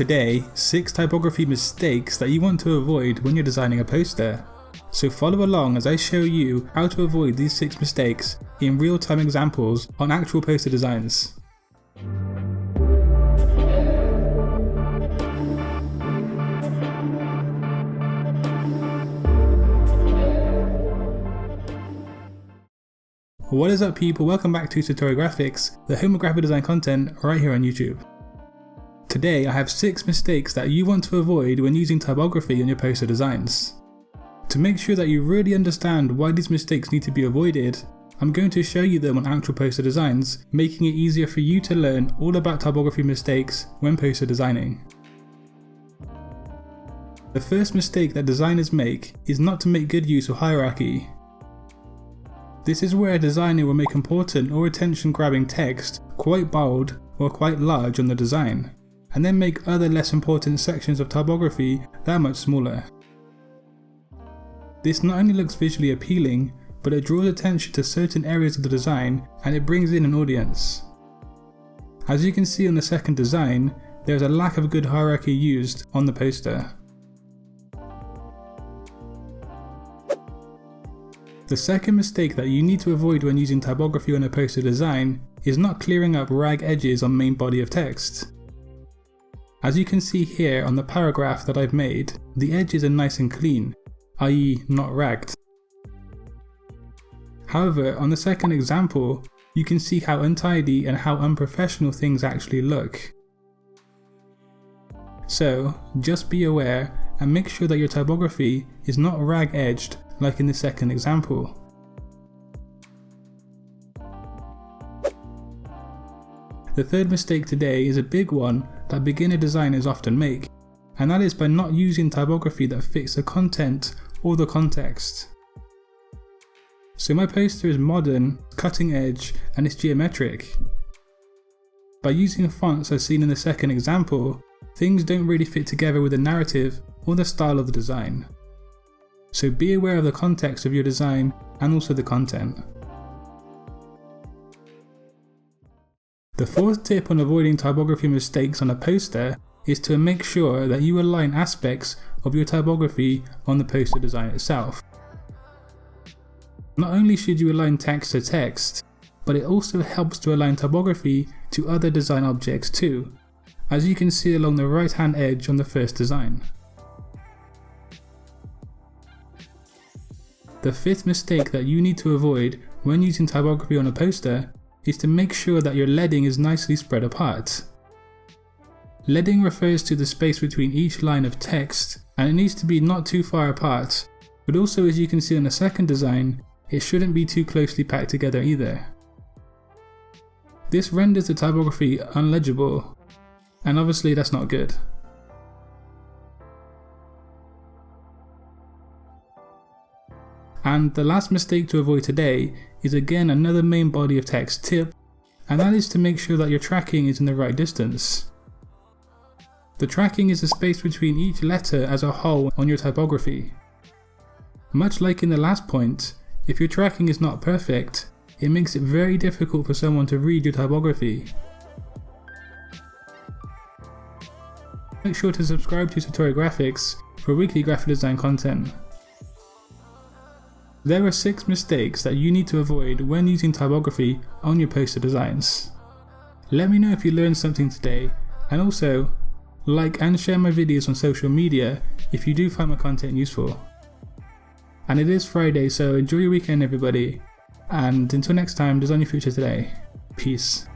Today, 6 typography mistakes that you want to avoid when you're designing a poster. So follow along as I show you how to avoid these 6 mistakes in real-time examples on actual poster designs. What is up people, welcome back to Satori Graphics, the home of graphic design content right here on YouTube. Today I have 6 mistakes that you want to avoid when using typography on your poster designs. To make sure that you really understand why these mistakes need to be avoided, I'm going to show you them on actual poster designs, making it easier for you to learn all about typography mistakes when poster designing. The first mistake that designers make is not to make good use of hierarchy. This is where a designer will make important or attention-grabbing text quite bold or quite large on the design, and then make other less important sections of typography that much smaller. This not only looks visually appealing, but it draws attention to certain areas of the design and it brings in an audience. As you can see on the second design, there is a lack of good hierarchy used on the poster. The second mistake that you need to avoid when using typography on a poster design is not clearing up rag edges on main body of text. As you can see here on the paragraph that I've made, the edges are nice and clean, i.e. not ragged. However, on the second example, you can see how untidy and how unprofessional things actually look. So, just be aware and make sure that your typography is not rag edged like in the second example. The third mistake today is a big one that beginner designers often make, and that is by not using typography that fits the content or the context. So my poster is modern, cutting edge, and it's geometric. By using fonts as seen in the second example, things don't really fit together with the narrative or the style of the design. So be aware of the context of your design and also the content. The fourth tip on avoiding typography mistakes on a poster is to make sure that you align aspects of your typography on the poster design itself. Not only should you align text to text, but it also helps to align typography to other design objects too, as you can see along the right hand edge on the first design. The fifth mistake that you need to avoid when using typography on a poster is to make sure that your leading is nicely spread apart. Leading refers to the space between each line of text, and it needs to be not too far apart, but also, as you can see on the second design, it shouldn't be too closely packed together either. This renders the typography unlegible, and obviously that's not good. And the last mistake to avoid today is again another main body of text tip, and that is to make sure that your tracking is in the right distance. The tracking is the space between each letter as a whole on your typography. Much like in the last point, if your tracking is not perfect, it makes it very difficult for someone to read your typography. Make sure to subscribe to Satori Graphics for weekly graphic design content. There are 6 mistakes that you need to avoid when using typography on your poster designs. Let me know if you learned something today, and also like and share my videos on social media if you do find my content useful. And it is Friday, so enjoy your weekend everybody, and until next time, design your future today. Peace.